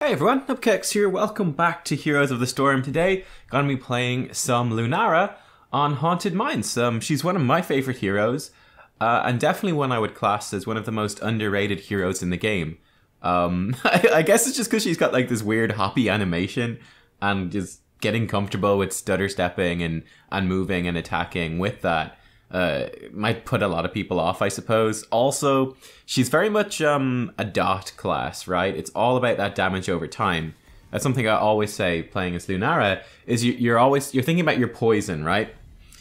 Hey everyone, Nubkeks here, welcome back to Heroes of the Storm. Today, gonna be playing some Lunara on Haunted Mines. She's one of my favorite heroes, and definitely one I would class as one of the most underrated heroes in the game. I guess it's just because she's got like this weird hoppy animation, and just getting comfortable with stutter stepping and moving and attacking with that. Might put a lot of people off, I suppose. Also, she's very much a dot class, right? It's all about that damage over time. That's something I always say playing as Lunara, is you're thinking about your poison, right?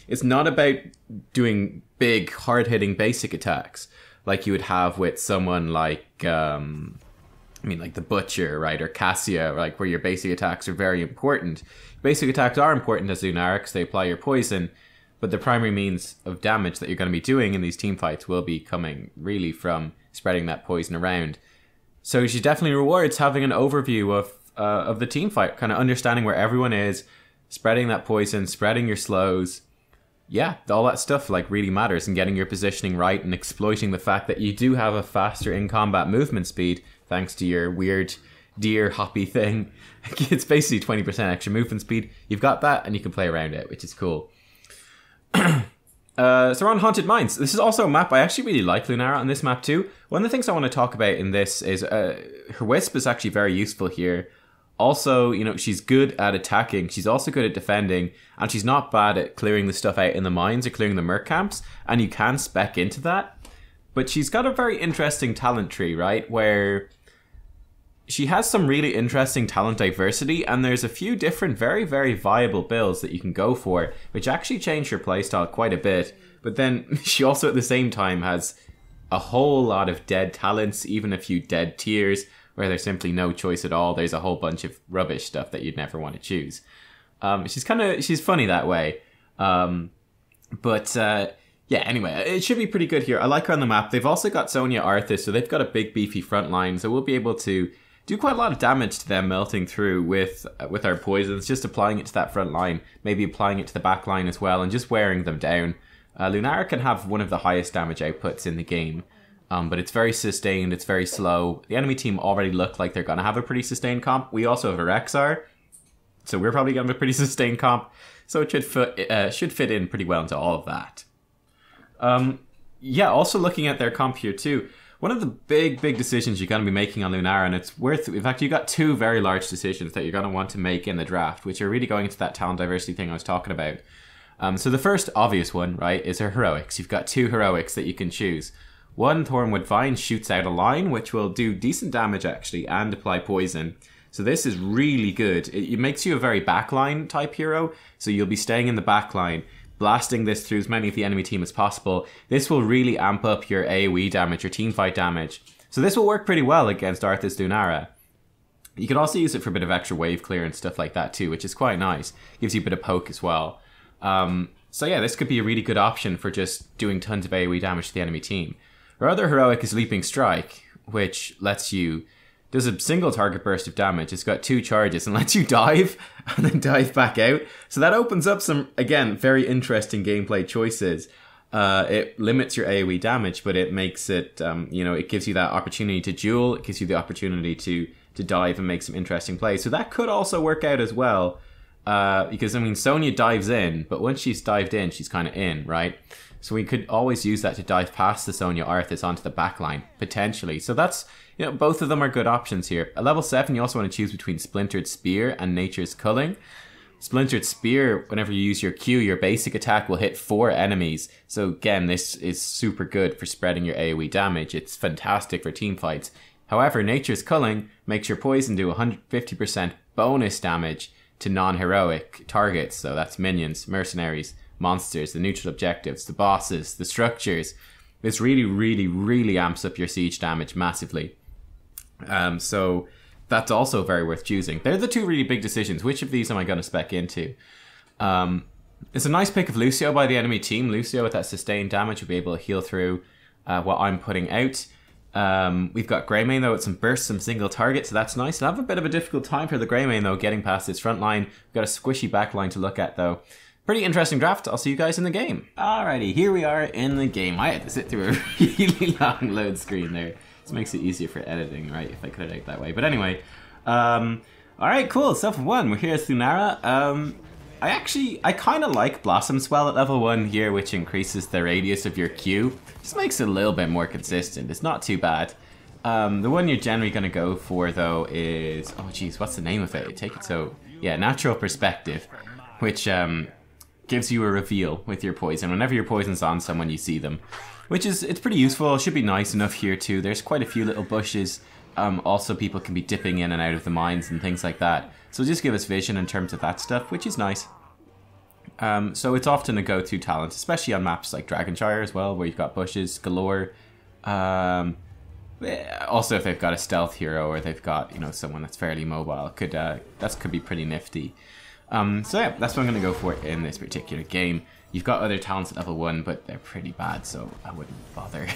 It's not about doing big, hard-hitting basic attacks like you would have with someone like, like the Butcher, right? Or Cassia, like where your basic attacks are very important. Basic attacks are important as Lunara because they apply your poison, but the primary means of damage that you're going to be doing in these team fights will be coming really from spreading that poison around. So she definitely rewards having an overview of the team fight, kind of understanding where everyone is, spreading that poison, spreading your slows. Yeah, all that stuff like really matters, and getting your positioning right and exploiting the fact that you do have a faster in-combat movement speed thanks to your weird deer hoppy thing. It's basically 20% extra movement speed. You've got that and you can play around it, which is cool. So we're on Haunted Mines. This is also a map I actually really like Lunara on this map too. One of the things I want to talk about in this is her Wisp is actually very useful here. Also, you know, she's good at attacking. She's also good at defending, and she's not bad at clearing the stuff out in the mines or clearing the merc camps, and you can spec into that. But she's got a very interesting talent tree, right? Where she has some really interesting talent diversity, and there's a few different very, very viable builds that you can go for, which actually change her playstyle quite a bit. But then she also at the same time has a whole lot of dead talents, even a few dead tiers, where there's simply no choice at all. There's a whole bunch of rubbish stuff that you'd never want to choose. She's funny that way. Yeah, anyway, it should be pretty good here. I like her on the map. They've also got Sonya Arthas, so they've got a big beefy front line, so we'll be able to do quite a lot of damage to them melting through with our poisons, just applying it to that front line, maybe applying it to the back line as well, and just wearing them down. Lunara can have one of the highest damage outputs in the game, but it's very sustained, it's very slow. The enemy team already look like they're going to have a pretty sustained comp. We also have a Rexar, so we're probably going to have a pretty sustained comp, so it should fit in pretty well into all of that. Yeah, also looking at their comp here too, one of the big decisions you're going to be making on Lunara, and in fact, you've got two very large decisions that you're going to want to make in the draft, which are really going into that talent diversity thing I was talking about. So the first obvious one, right, is her heroics. You've got two heroics that you can choose. One, Thornwood Vine, shoots out a line, which will do decent damage actually, and apply poison. So this is really good. It makes you a very backline type hero, so you'll be staying in the backline, blasting this through as many of the enemy team as possible. This will really amp up your AoE damage, your teamfight damage. So this will work pretty well against Arthas Lunara. You can also use it for a bit of extra wave clear and stuff like that too, which is quite nice. Gives you a bit of poke as well. So yeah, this could be a really good option for just doing tons of AoE damage to the enemy team. Her other heroic is Leaping Strike, which does a single target burst of damage. It's got 2 charges and lets you dive and then dive back out. So that opens up some, again, very interesting gameplay choices. It limits your AoE damage, but it makes it, it gives you that opportunity to duel. It gives you the opportunity to dive and make some interesting plays. So that could also work out as well. Because, Sonya dives in, but once she's dived in, she's kind of in, right? So we could always use that to dive past the Sonya Arthas onto the backline, potentially. So that's, both of them are good options here. At level 7, you also want to choose between Splintered Spear and Nature's Culling. Splintered Spear, whenever you use your Q, your basic attack will hit 4 enemies. So again, this is super good for spreading your AoE damage. It's fantastic for team fights. However, Nature's Culling makes your poison do 150% bonus damage to non-heroic targets. So that's minions, mercenaries, monsters, the neutral objectives, the bosses, the structures. This really amps up your siege damage massively. So that's also very worth choosing. They're the two really big decisions. Which of these am I going to spec into? It's a nice pick of Lucio by the enemy team. Lucio with that sustained damage will be able to heal through what I'm putting out. We've got Greymane though with some bursts, some single targets, so that's nice. I'll have a bit of a difficult time for the Greymane though, getting past this front line. We've got a squishy back line to look at though. Pretty interesting draft. I'll see you guys in the game. Alrighty, here we are in the game. I had to sit through a really long load screen there. This makes it easier for editing, right, if I cut it out that way. But anyway, Alright, cool. So for one, we're here as Lunara. I kind of like Blossom Swell at level 1 here, which increases the radius of your Q. Just makes it a little bit more consistent. It's not too bad. The one you're generally going to go for, though, is... Oh, geez, what's the name of it? Take it so... Yeah, Natural Perspective, which gives you a reveal with your poison. Whenever your poison's on someone, you see them. Which is... It's pretty useful. It should be nice enough here, too. There's quite a few little bushes. Also, people can be dipping in and out of the mines and things like that. So just give us vision in terms of that stuff, which is nice. So it's often a go-to talent, especially on maps like Dragonshire as well, where you've got bushes galore. Also, if they've got a stealth hero or they've got, you know, someone that's fairly mobile, that could be pretty nifty. So yeah, that's what I'm going to go for in this particular game. You've got other talents at level 1, but they're pretty bad, so I wouldn't bother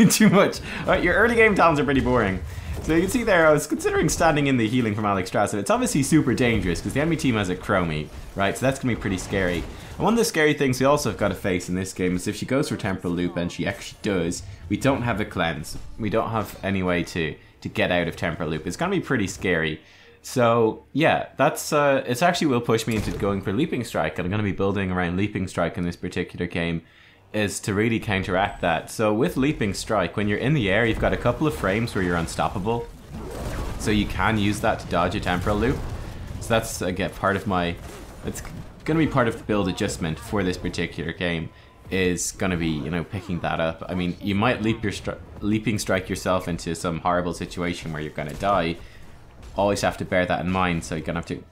too much. Alright, your early game talents are pretty boring. So you can see there, I was considering standing in the healing from Alex Strauss, and it's obviously super dangerous because the enemy team has a Chromie, right? So that's going to be pretty scary. And one of the scary things we also have got to face in this game is if she goes for Temporal Loop, and she actually does, we don't have a cleanse. We don't have any way to get out of Temporal Loop. It's going to be pretty scary. So yeah, that's it actually will push me into going for Leaping Strike, and I'm going to be building around Leaping Strike in this particular game, is to really counteract that. So with Leaping Strike, when you're in the air, you've got a couple of frames where you're unstoppable, so you can use that to dodge a Temporal Loop. So that's again part of my, it's going to be part of the build adjustment for this particular game, is going to be, you know, picking that up. I mean, you might Leaping Strike yourself into some horrible situation where you're going to die. Always have to bear that in mind, so you're gonna have to,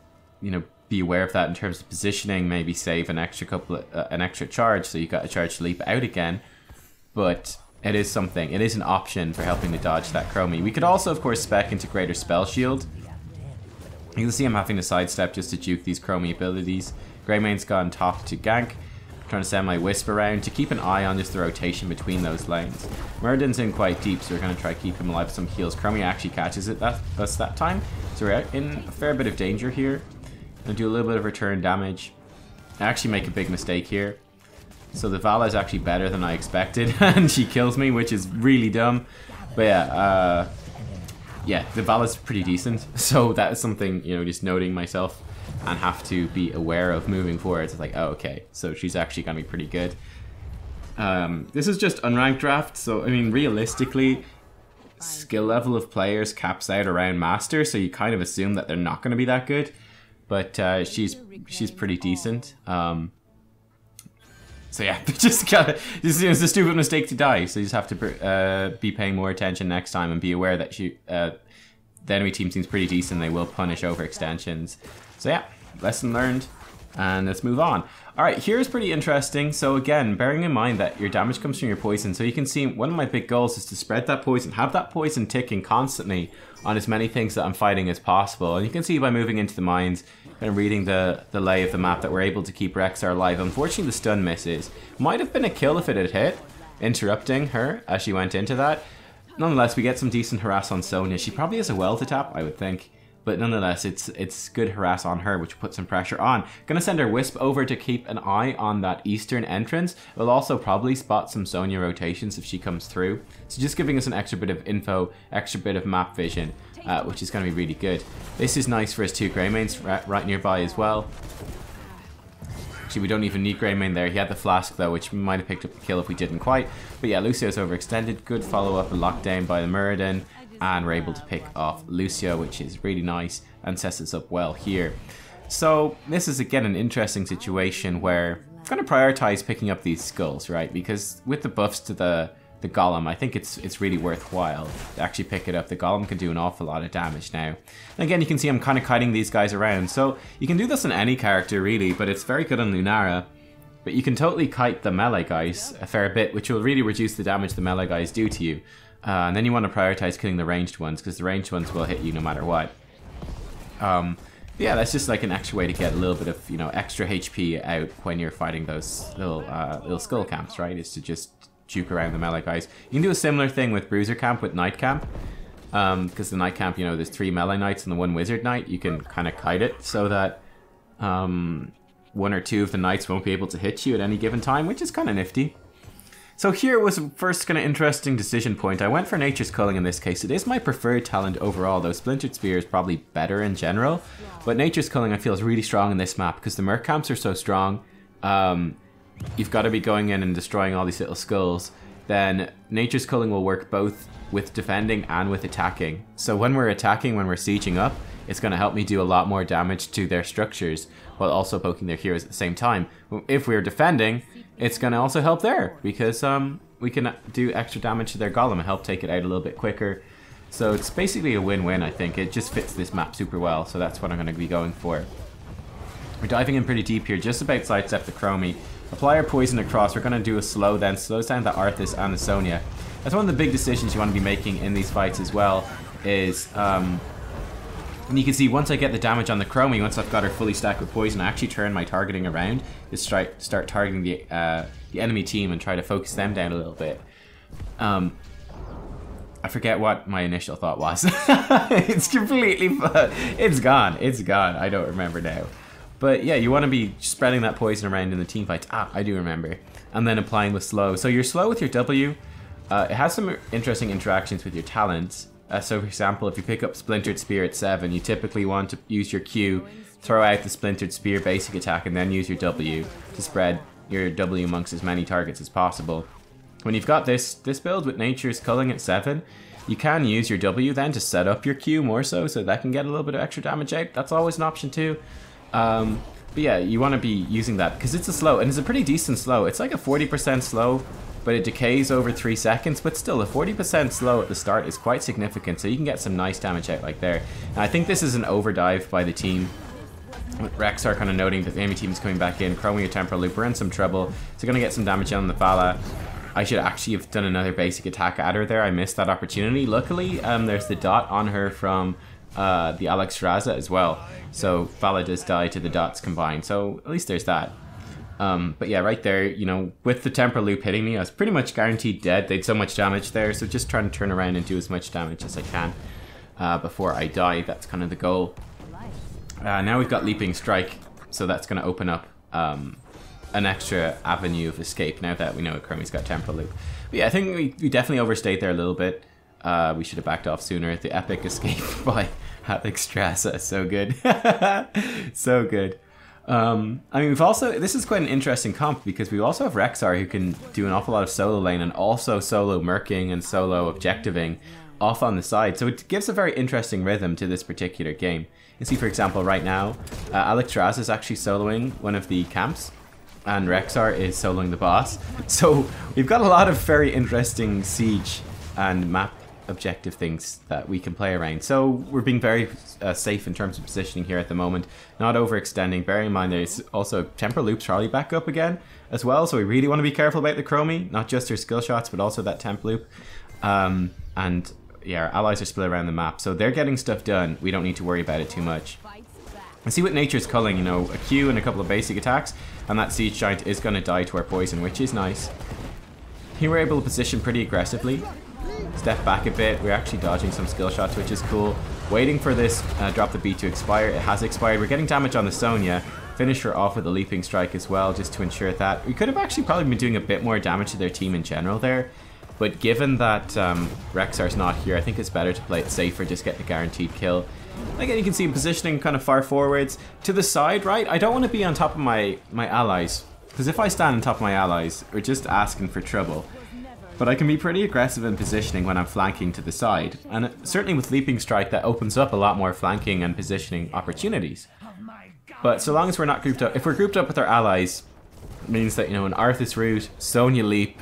you know, be aware of that in terms of positioning. Maybe save an extra charge, so you got a charge to leap out again. But it is something. It is an option for helping to dodge that Chromie. We could also, of course, spec into Greater Spell Shield. You can see I'm having to sidestep just to juke these Chromie abilities. Greymane's gone top to gank. Trying to send my Wisp around to keep an eye on just the rotation between those lanes. Murden's in quite deep, so we're going to try to keep him alive with some heals. Chromie actually catches it that time, so we're in a fair bit of danger here. Gonna do a little bit of return damage. I actually make a big mistake here. So the Vala is actually better than I expected, and she kills me, which is really dumb. But yeah, the Vala's pretty decent, so that is something, you know, just noting myself and have to be aware of moving forward. It's like, oh, okay, so she's actually gonna be pretty good. This is just unranked draft, so I mean, realistically, skill level of players caps out around master, so you kind of assume that they're not going to be that good. But she's pretty decent. So yeah, just it was a stupid mistake to die. So you just have to be paying more attention next time and be aware that the enemy team seems pretty decent. They will punish overextensions. So yeah, lesson learned, and let's move on. All right, here's pretty interesting. So again, bearing in mind that your damage comes from your poison, so you can see one of my big goals is to spread that poison, have that poison ticking constantly on as many things that I'm fighting as possible. And you can see by moving into the mines and reading the lay of the map that we're able to keep Rexar alive. Unfortunately, the stun misses. Might have been a kill if it had hit, interrupting her as she went into that. Nonetheless, we get some decent harass on Sonya. She probably has a well to tap, I would think. But nonetheless, it's good harass on her, which puts some pressure on. Gonna send her Wisp over to keep an eye on that eastern entrance. We'll also probably spot some Sonya rotations if she comes through. So just giving us an extra bit of info, extra bit of map vision, which is gonna be really good. This is nice for his two Greymanes right nearby as well. Actually, we don't even need Greymane there. He had the flask though, which might have picked up the kill if we didn't quite. But yeah, Lucio's overextended. Good follow-up and lockdown by the Muradin. And we're able to pick off Lucio, which is really nice and sets us up well here. So this is again an interesting situation where I'm going to prioritize picking up these skulls, right? Because with the buffs to the Golem, I think it's really worthwhile to actually pick it up. The Golem can do an awful lot of damage now. And again, you can see I'm kind of kiting these guys around. So you can do this on any character really, but it's very good on Lunara. But you can totally kite the melee guys a fair bit, which will really reduce the damage the melee guys do to you. And then you want to prioritize killing the ranged ones, because the ranged ones will hit you no matter what. Yeah, that's just like an extra way to get a little bit of, you know, extra HP out when you're fighting those little skull camps, right? Is to just juke around the melee guys. You can do a similar thing with Bruiser Camp with Knight Camp, because the Knight Camp, you know, there's 3 melee knights and the 1 wizard knight. You can kind of kite it so that 1 or 2 of the knights won't be able to hit you at any given time, which is kind of nifty. So here was a first kind of interesting decision point. I went for Nature's Culling in this case. It is my preferred talent overall, though Splintered Spear is probably better in general. But Nature's Culling I feel is really strong in this map because the Merc camps are so strong. You've got to be going in and destroying all these little skulls. Then Nature's Culling will work both with defending and with attacking. So when we're attacking, when we're sieging up, it's going to help me do a lot more damage to their structures while also poking their heroes at the same time. If we're defending, it's going to also help there because we can do extra damage to their golem and help take it out a little bit quicker. So it's basically a win-win, I think. It just fits this map super well, so that's what I'm going to be going for. We're diving in pretty deep here, just about sidestep the Chromie. Apply our poison across. We're going to do a slow then. Slows down the Arthas and the Sonya. That's one of the big decisions you want to be making in these fights as well. Is, and you can see once I get the damage on the Chromie, once I've got her fully stacked with poison, I actually turn my targeting around to start targeting the enemy team and try to focus them down a little bit. I forget what my initial thought was. It's completely... It's gone. It's gone. I don't remember now. But yeah, you want to be spreading that poison around in the team fights. Ah, I do remember. And then applying with slow. So you're slow with your W. It has some interesting interactions with your talents. So for example, if you pick up Splintered Spear at 7, you typically want to use your Q, throw out the Splintered Spear basic attack, and then use your W to spread your W amongst as many targets as possible. When you've got this build with Nature's Culling at 7, you can use your W then to set up your Q more so that can get a little bit of extra damage out. That's always an option too. But yeah, you want to be using that because it's a slow, and it's a pretty decent slow. It's like a 40% slow, but it decays over 3 seconds. But still, a 40% slow at the start is quite significant, so you can get some nice damage out like there. And I think this is an overdive by the team. Rexar kind of noting that the enemy team is coming back in. Chromie with Temporal Loop, we're in some trouble. So going to get some damage on the Vala. I should actually have done another basic attack at her there. I missed that opportunity. Luckily, there's the dot on her from the Alex Raza as well. So Vala does die to the dots combined. So at least there's that. But yeah, right there, you know, with the Temporal Loop hitting me, I was pretty much guaranteed dead. They had so much damage there. So just trying to turn around and do as much damage as I can before I die. That's kind of the goal. Now we've got Leaping Strike. So that's going to open up an extra avenue of escape now that we know Chromie's got Temporal Loop. But yeah, I think we definitely overstayed there a little bit. We should have backed off sooner. The epic escape by Alex Strasa, so good. So good. I mean, we've also, this is quite an interesting comp because we also have Rexar who can do an awful lot of solo lane and also solo merking and solo objectiving off on the side. So it gives a very interesting rhythm to this particular game. You see, for example, right now, Alex Raz is actually soloing one of the camps and Rexar is soloing the boss. So we've got a lot of very interesting siege and map objective things that we can play around. So we're being very safe in terms of positioning here at the moment, not overextending. Bearing in mind there's also Temporal Loop's probably back up again as well, so we really want to be careful about the Chromie, not just her skill shots but also that Temp Loop. And yeah, our allies are split around the map, so they're getting stuff done. We don't need to worry about it too much. I see with Nature's Culling, you know, a Q and a couple of basic attacks, and that Siege Giant is going to die to our poison, which is nice. Here we're able to position pretty aggressively. Step back a bit. We're actually dodging some skill shots, which is cool. Waiting for this drop the beat to expire. It has expired. We're getting damage on the Sonya. Finish her off with a Leaping Strike as well, just to ensure that. We could have actually probably been doing a bit more damage to their team in general there. But given that Rexar's not here, I think it's better to play it safer, just get the guaranteed kill. Again, you can see positioning kind of far forwards. To the side, right? I don't want to be on top of my allies. Because if I stand on top of my allies, we're just asking for trouble. But I can be pretty aggressive in positioning when I'm flanking to the side. And certainly with Leaping Strike, that opens up a lot more flanking and positioning opportunities. But so long as we're not grouped up, if we're grouped up with our allies, it means that, you know, an Arthas root, Sonya Leap,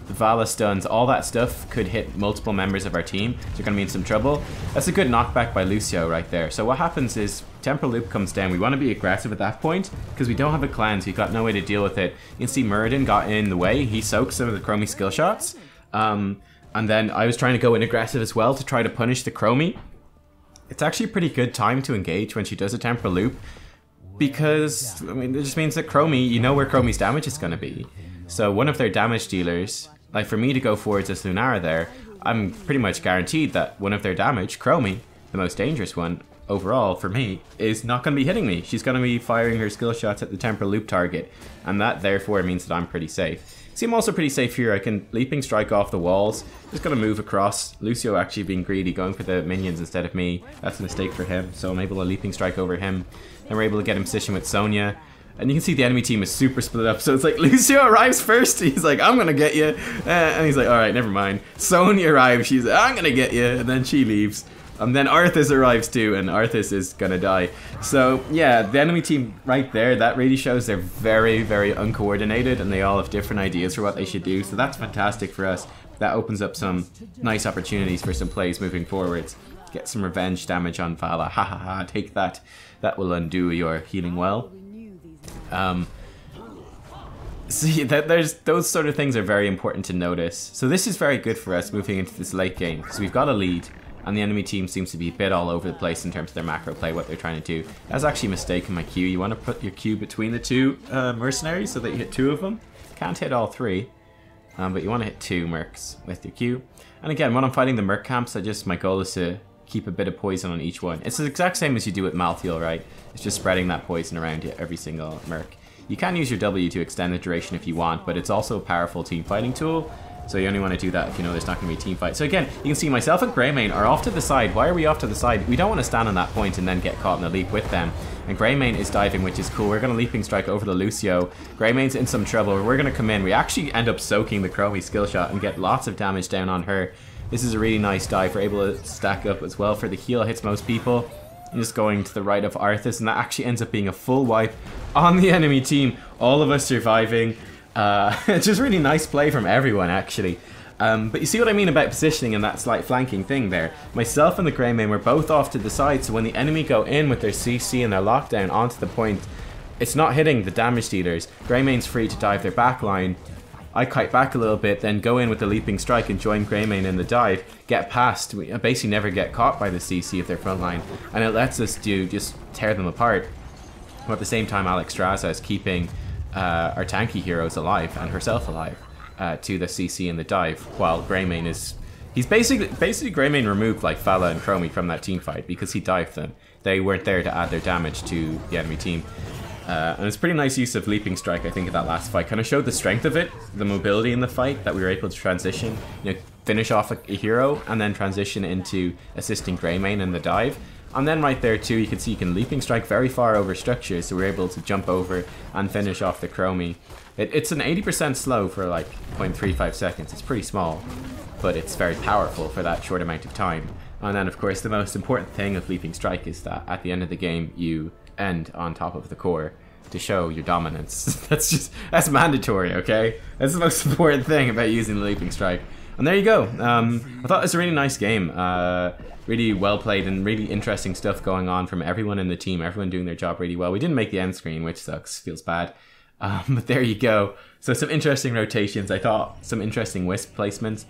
the Vala stuns, all that stuff could hit multiple members of our team. So you're going to be in some trouble. That's a good knockback by Lucio right there. So what happens is Temporal Loop comes down. We want to be aggressive at that point because we don't have a cleanse. We've got no way to deal with it. You can see Muradin got in the way. He soaked some of the Chromie skill shots. And then I was trying to go in aggressive as well to try to punish the Chromie. It's actually a pretty good time to engage when she does a Temporal Loop. Because, I mean, it just means that Chromie, you know where Chromie's damage is going to be. So one of their damage dealers, like for me to go forwards as Lunara there, I'm pretty much guaranteed that one of their damage, Chromie, the most dangerous one overall for me, is not going to be hitting me. She's going to be firing her skill shots at the Temporal Loop target, and that therefore means that I'm pretty safe. See, I'm also pretty safe here. I can Leaping Strike off the walls. Just gonna move across. Lucio actually being greedy, going for the minions instead of me. That's a mistake for him, so I'm able to Leaping Strike over him. And we're able to get him positioned with Sonya. And you can see the enemy team is super split up. So it's like Lucio arrives first. He's like, I'm gonna get you. And he's like, alright, never mind. Sonya arrives. She's like, I'm gonna get you. And then she leaves. And then Arthas arrives too. And Arthas is gonna die. So yeah, the enemy team right there, that really shows they're very, very uncoordinated. And they all have different ideas for what they should do. So that's fantastic for us. That opens up some nice opportunities for some plays moving forwards. Get some revenge damage on Vala. Ha ha ha, take that. That will undo your healing well. See, there's those sort of things are very important to notice. So this is very good for us moving into this late game because we've got a lead and the enemy team seems to be a bit all over the place in terms of their macro play, what they're trying to do. That's actually a mistake in my Q. You want to put your Q between the two mercenaries so that you hit 2 of them. Can't hit all 3, but you want to hit 2 mercs with your Q. And again, when I'm fighting the merc camps, my goal is to keep a bit of poison on each one. It's the exact same as you do with Malthael, right? It's just spreading that poison around every single merc. You can use your W to extend the duration if you want, but it's also a powerful team fighting tool. So you only want to do that if you know there's not going to be a team fight. So again, you can see myself and Greymane are off to the side. Why are we off to the side? We don't want to stand on that point and then get caught in a leap with them. And Greymane is diving, which is cool. We're going to Leaping Strike over the Lucio. Greymane's in some trouble. We're going to come in. We actually end up soaking the Chromie skill shot and get lots of damage down on her. This is a really nice dive. We're able to stack up as well for the heal. Hits most people. I'm just going to the right of Arthas, and that actually ends up being a full wipe on the enemy team. All of us surviving. It's just really nice play from everyone, actually. But you see what I mean about positioning and that slight flanking thing there. Myself and the Greymane were both off to the side, so when the enemy go in with their CC and their lockdown onto the point, it's not hitting the damage dealers. Greymane's free to dive their backline. I kite back a little bit, then go in with the Leaping Strike and join Greymane in the dive, get past. We basically never get caught by the CC of their front line, and it lets us just tear them apart. But at the same time, Alexstrasza is keeping our tanky heroes alive and herself alive to the CC and the dive, while Greymane is... He's basically Greymane removed like Vala and Chromie from that team fight because he dived them. They weren't there to add their damage to the enemy team. And it's pretty nice use of Leaping Strike, I think, in that last fight. Kind of showed the strength of it, the mobility in the fight, that we were able to transition, finish off a hero, and then transition into assisting Greymane in the dive. And then right there too, you can see you can Leaping Strike very far over structures, so we're able to jump over and finish off the Chromie. It's an 80% slow for like 0.35 seconds. It's pretty small, but it's very powerful for that short amount of time. And then of course the most important thing of Leaping Strike is that at the end of the game you end on top of the core to show your dominance. that's mandatory, okay? That's the most important thing about using the Leaping Strike. And there you go. I thought it was a really nice game. Really well played and really interesting stuff going on from everyone in the team. Everyone doing their job really well. We didn't make the end screen, which sucks. Feels bad. But there you go. So some interesting rotations. I thought some interesting Wisp placements.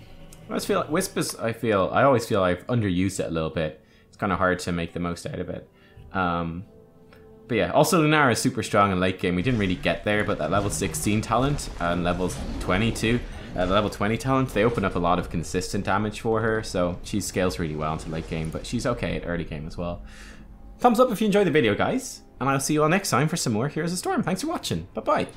I always feel like Wisp is, I always feel I've underused it a little bit. It's kind of hard to make the most out of it. But yeah, also Lunara is super strong in late game. We didn't really get there, but that level 16 talent and level 22, the level 20 talent, they open up a lot of consistent damage for her, so she scales really well into late game, but she's okay at early game as well. Thumbs up if you enjoyed the video, guys, and I'll see you all next time for some more Heroes of Storm. Thanks for watching. Bye-bye.